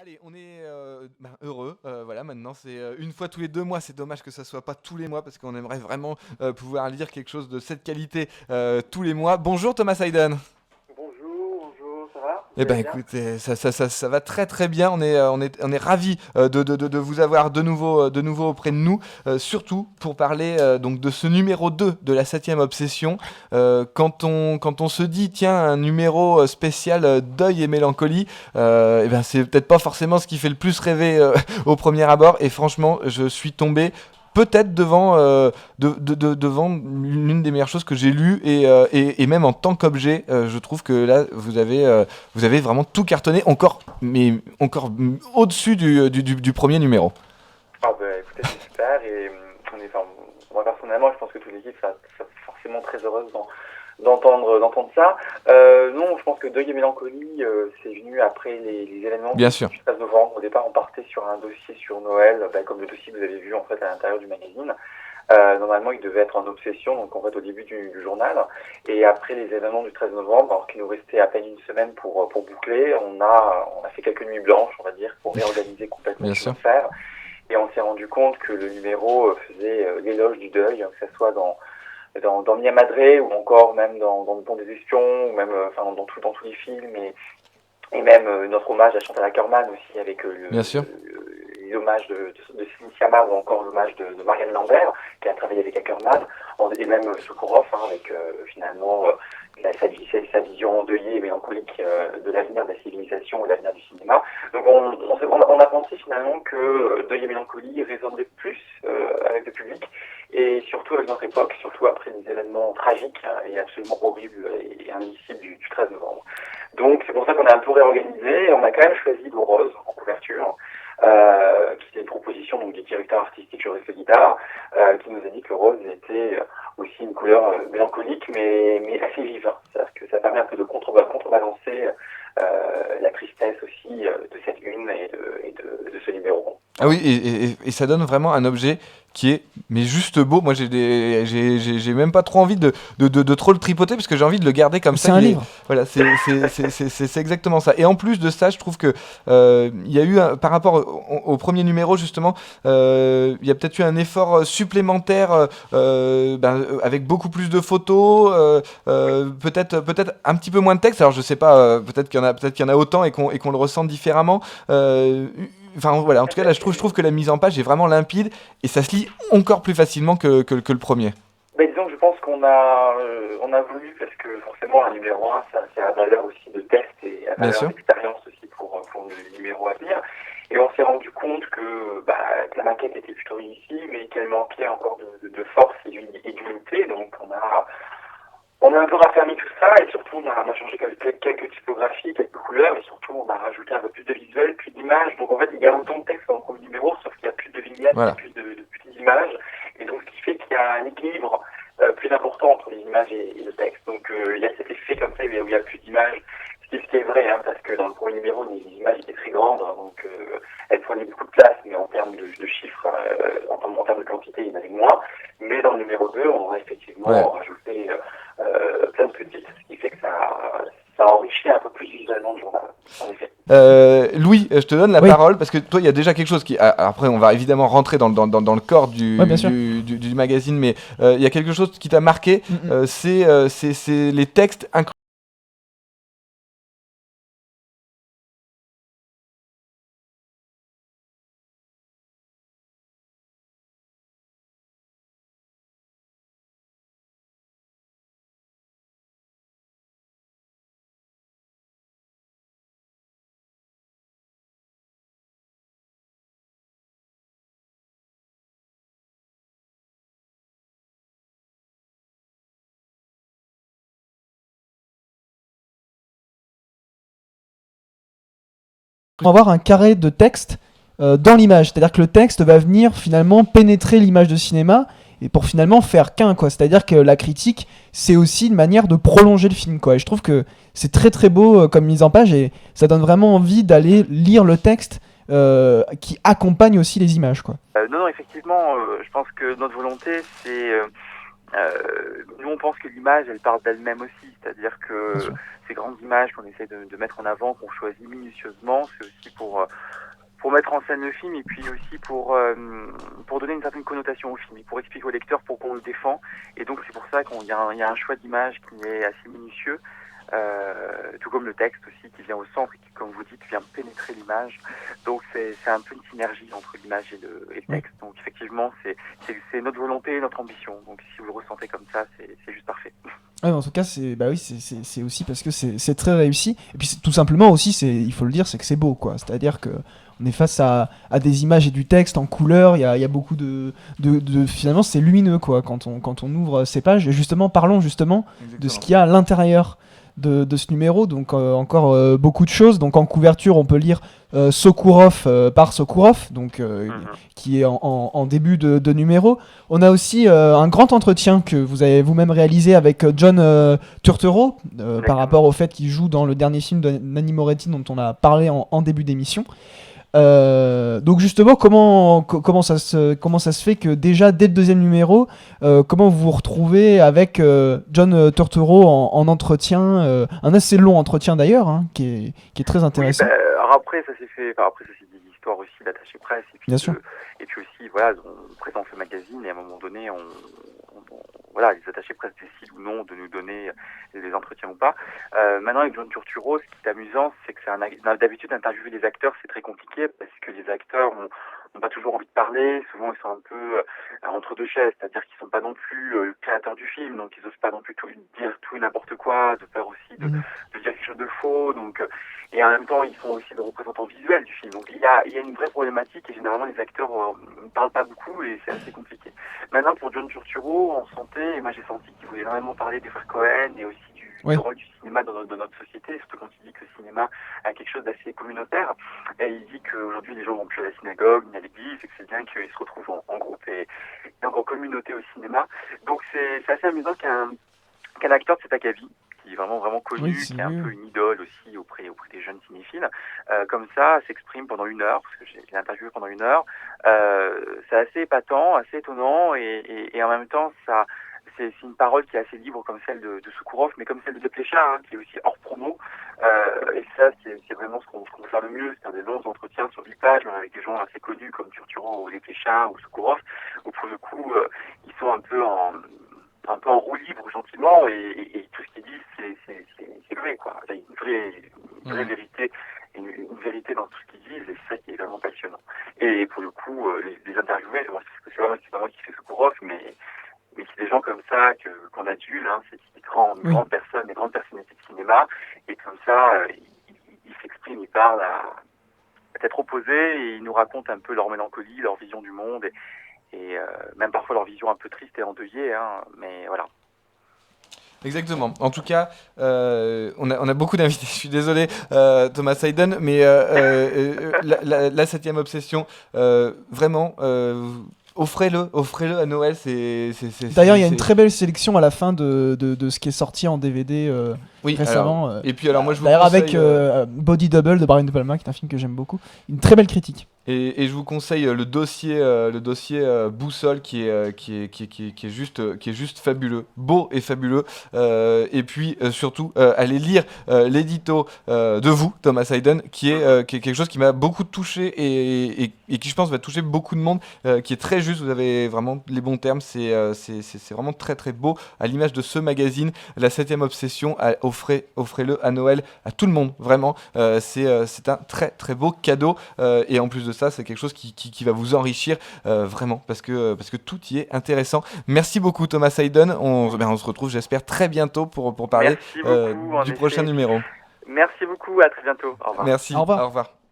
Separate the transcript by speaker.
Speaker 1: Allez, on est heureux. Voilà, maintenant c'est une fois tous les 2 mois. C'est dommage que ça soit pas tous les mois parce qu'on aimerait vraiment pouvoir lire quelque chose de cette qualité tous les mois. Bonjour Thomas Hayden.
Speaker 2: Bonjour, bonjour, ça va?
Speaker 1: Eh
Speaker 2: Vous
Speaker 1: ben
Speaker 2: allez bien?
Speaker 1: écoutez, ça va très très bien. On est ravis de vous avoir de nouveau auprès de nous, surtout pour parler donc de ce numéro 2 de la septième obsession. Quand on se dit tiens un numéro spécial deuil et mélancolie, eh ben c'est peut-être pas forcément ce qui fait le plus rêver au premier abord. Et franchement, je suis tombé peut-être devant l'une des meilleures choses que j'ai lues et même en tant qu'objet, je trouve que là vous avez vraiment tout cartonné encore, mais encore au-dessus du premier numéro.
Speaker 2: Ah bah écoutez, c'est super et enfin, moi personnellement, je pense que toute l'équipe sera forcément très heureuse d'entendre ça. Non, je pense que Deuil et Mélancolie, c'est venu après les événements
Speaker 1: Bien sûr.
Speaker 2: du 13 novembre. Au départ, on partait sur un dossier sur Noël, bah, comme le dossier que vous avez vu en fait à l'intérieur du magazine. Normalement, il devait être en obsession, donc en fait au début du journal. Et après les événements du 13 novembre, alors qu'il nous restait à peine une semaine pour boucler, on a fait quelques nuits blanches, on va dire, pour réorganiser complètement le
Speaker 1: Bien
Speaker 2: chemin
Speaker 1: sûr.
Speaker 2: de fer. Et on s'est rendu compte que le numéro faisait l'éloge du deuil, que ce soit dans Mia Madre ou encore même dans Le Pont des Espions, ou même enfin, dans tous les films, et même notre hommage à Chantal Akerman aussi, avec
Speaker 1: Bien sûr.
Speaker 2: l'hommage de Cynthia Ma ou encore l'hommage de Marianne Lambert, qui a travaillé avec Ackerman, et même Sokurov, avec finalement sa vision endeuillée et mélancolique de l'avenir de la civilisation et de l'avenir du cinéma. Donc on a pensé finalement que Deuil et Mélancolie résonnerait plus avec le public, et surtout avec notre époque, surtout après les événements tragiques et absolument horribles et indicibles du 13 novembre. Donc c'est pour ça qu'on a un peu réorganisé, et on a quand même choisi le rose en couverture, qui était une proposition donc, du directeur artistique Joseph Guitard, qui nous a dit que le rose était aussi une couleur mélancolique mais assez vive. C'est-à-dire que ça permet un peu de contrebalancer la tristesse aussi de cette une et de ce numéro.
Speaker 1: Ah
Speaker 2: Voilà.
Speaker 1: oui, et ça donne vraiment un objet qui est mais juste beau. Moi, j'ai même pas trop envie de trop le tripoter parce que j'ai envie de le garder comme ça.
Speaker 3: C'est un livre.
Speaker 1: Voilà, c'est exactement ça. Et en plus de ça, je trouve que il y a eu par rapport au premier numéro justement, il y a peut-être eu un effort supplémentaire avec beaucoup plus de photos, peut-être un petit peu moins de texte. Alors je sais pas, peut-être qu'il y en a autant et qu'on le ressent différemment. Euh, Enfin voilà, en tout cas là je trouve que la mise en page est vraiment limpide et ça se lit encore plus facilement que le premier.
Speaker 2: Mais disons que je pense on a voulu, parce que forcément un numéro 1, ça a valeur aussi de test et a
Speaker 1: Bien
Speaker 2: valeur
Speaker 1: sûr.
Speaker 2: d'expérience aussi pour le numéro à venir. Et on s'est rendu compte que la maquette était plutôt réussie, mais qu'elle manquait encore de force et d'unité. Donc on a un peu raffermi tout ça, et surtout on a changé quelques typographies, quelques couleurs, et surtout on a rajouté un peu plus de visuels, plus d'images. Donc en fait il y a autant de texte dans le premier numéro, sauf qu'il n'y a plus de vignettes, il y a
Speaker 1: Voilà.
Speaker 2: plus de petites images. Et donc ce qui fait qu'il y a un équilibre plus important entre les images et le texte. Donc il y a cet effet comme ça où il n'y a plus d'images. Ce qui est vrai, parce que dans le premier numéro, les images étaient très grandes, donc elles prenaient beaucoup de place, mais en termes de chiffres, en termes de quantité, il y en avait moins. Mais dans le numéro 2, on a
Speaker 1: Ouais.
Speaker 2: effectivement rajouté plein de petites, ce qui fait que ça enrichit un peu plus visuellement le journal, en effet.
Speaker 1: Louis, je te donne la
Speaker 3: Oui,
Speaker 1: parole parce que toi, il y a déjà quelque chose qui. Après, on va évidemment rentrer dans le corps
Speaker 3: ouais, bien sûr.
Speaker 1: du magazine, mais il y a quelque chose qui t'a marqué.
Speaker 3: Mm, mm.
Speaker 1: C'est les textes incroyables.
Speaker 3: Avoir un carré de texte dans l'image. C'est-à-dire que le texte va venir finalement pénétrer l'image de cinéma et pour finalement faire qu'un, quoi. C'est-à-dire que la critique, c'est aussi une manière de prolonger le film, quoi. Et je trouve que c'est très très beau comme mise en page et ça donne vraiment envie d'aller lire le texte qui accompagne aussi les images, quoi.
Speaker 2: Non, effectivement, je pense que notre volonté, nous on pense que l'image, elle parle d'elle-même aussi, c'est-à-dire
Speaker 3: Bien
Speaker 2: que
Speaker 3: sûr.
Speaker 2: ces grandes images qu'on essaie de mettre en avant, qu'on choisit minutieusement, c'est aussi
Speaker 4: mettre en scène le film et puis aussi pour donner une certaine connotation au film et pour expliquer au lecteur pourquoi on le défend. Et donc c'est pour ça qu'il y a un choix d'image qui est assez minutieux, tout comme le texte aussi qui vient au centre et qui, comme vous dites, vient pénétrer l'image. Donc c'est un peu une synergie entre l'image et le texte. Donc effectivement c'est notre volonté et notre ambition. Donc si vous le ressentez comme ça, c'est juste parfait.
Speaker 3: Ouais, en tout cas, c'est aussi parce que c'est très réussi. Et puis tout simplement aussi, il faut le dire, c'est que c'est beau, quoi. C'est-à-dire que on est face à des images et du texte en couleur. Il y a beaucoup de finalement, c'est lumineux, quoi. Quand on ouvre ces pages. Et justement, parlons justement de ce qu'il y a à l'intérieur de ce numéro. Donc encore beaucoup de choses. Donc en couverture, on peut lire Sokourov par Sokourov, donc qui est en début de numéro. On a aussi un grand entretien que vous avez vous-même réalisé avec John Turturro par rapport au fait qu'il joue dans le dernier film de Nanni Moretti dont on a parlé en début d'émission. Donc justement, comment ça se fait que déjà dès le deuxième numéro, comment vous vous retrouvez avec John Turturro en entretien, un assez long entretien d'ailleurs, hein, qui est très intéressant.
Speaker 4: Oui, alors après ça s'est des histoires aussi d'attaché presse et puis
Speaker 3: bien sûr.
Speaker 4: Et puis aussi voilà, on présente le magazine et à un moment donné voilà, les attachés presse décident ou non de nous donner les entretiens ou pas. Maintenant, avec John Turturro, ce qui est amusant, c'est que d'habitude, interviewer les acteurs, c'est très compliqué parce que les acteurs n'ont pas toujours envie de parler. Souvent, ils sont un peu entre deux chaises, c'est-à-dire qu'ils sont pas non plus créateurs du film, donc ils osent pas non plus dire tout et n'importe quoi, de peur aussi de dire quelque chose de faux. Donc, et en même temps, ils sont aussi des représentants visuels du film. Donc, il y a une vraie problématique et généralement, les acteurs ne parlent pas beaucoup et c'est assez compliqué. Maintenant, pour John Turturro, on sentait, et moi j'ai senti qu'il voulait énormément parler des frères Cohen et aussi du rôle du cinéma dans notre société, surtout quand il dit que le cinéma a quelque chose d'assez communautaire. Et il dit qu'aujourd'hui les gens vont plus à la synagogue ni à l'église et que c'est bien qu'ils se retrouvent en groupe et donc en communauté au cinéma. Donc c'est assez amusant qu'un acteur de cet acabit, qui est vraiment connu, qui est un peu une idole aussi auprès des jeunes cinéphiles, comme ça s'exprime pendant 1 heure, parce que j'ai interviewé pendant 1 heure. C'est assez épatant, assez étonnant et en même temps c'est une parole qui est assez libre comme celle de Sokourov, mais comme celle de Desplechin, qui est aussi hors promo. Et ça, c'est vraiment ce qu'on peut faire le mieux, c'est-à-dire des longs entretiens sur 8 pages, même avec des gens assez connus comme Turturro ou Desplechin ou Sokourov, où pour le coup, ils sont un peu en roue libre gentiment et tout ce qu'ils disent, c'est vrai, quoi. Il y a une vraie vérité, une vérité dans tout ce qu'ils disent et c'est ça qui est vraiment passionnant. Et pour le coup, les interviewer, c'est pas moi qui fais Sokourov, mais c'est des gens comme ça qu'on adule, hein, c'est des grandes personnes, des grandes personnalités de cinéma, et comme ça, ils s'expriment, ils parlent à tête opposée, et ils nous racontent un peu leur mélancolie, leur vision du monde, et même parfois leur vision un peu triste et endeuillée, hein, mais voilà.
Speaker 1: Exactement. En tout cas, on a beaucoup d'invités. Je suis désolé, Thomas Hayden, mais la 7e obsession, vraiment... Offrez-le à Noël.
Speaker 3: D'ailleurs, il y a une très belle sélection à la fin de ce qui est sorti en DVD récemment.
Speaker 1: Et puis alors moi je vous
Speaker 3: d'ailleurs
Speaker 1: conseille,
Speaker 3: avec Body Double de Brian De Palma, qui est un film que j'aime beaucoup. Une très belle critique.
Speaker 1: Et je vous conseille le dossier Boussole qui est juste fabuleux, beau et fabuleux. Et puis surtout allez lire l'édito de vous, Thomas Hayden, qui est quelque chose qui m'a beaucoup touché et qui je pense va toucher beaucoup de monde, qui est très juste. Vous avez vraiment les bons termes. C'est vraiment très très beau à l'image de ce magazine, la 7e obsession. Offrez-le à Noël à tout le monde. Vraiment, c'est un très très beau cadeau et en plus de ça, c'est quelque chose qui va vous enrichir vraiment parce que tout y est intéressant. Merci beaucoup Thomas Hayden. On se retrouve, j'espère, très bientôt pour parler du prochain numéro.
Speaker 4: Merci beaucoup, à très bientôt. Au revoir.
Speaker 1: Merci,
Speaker 3: au revoir.
Speaker 1: Au revoir.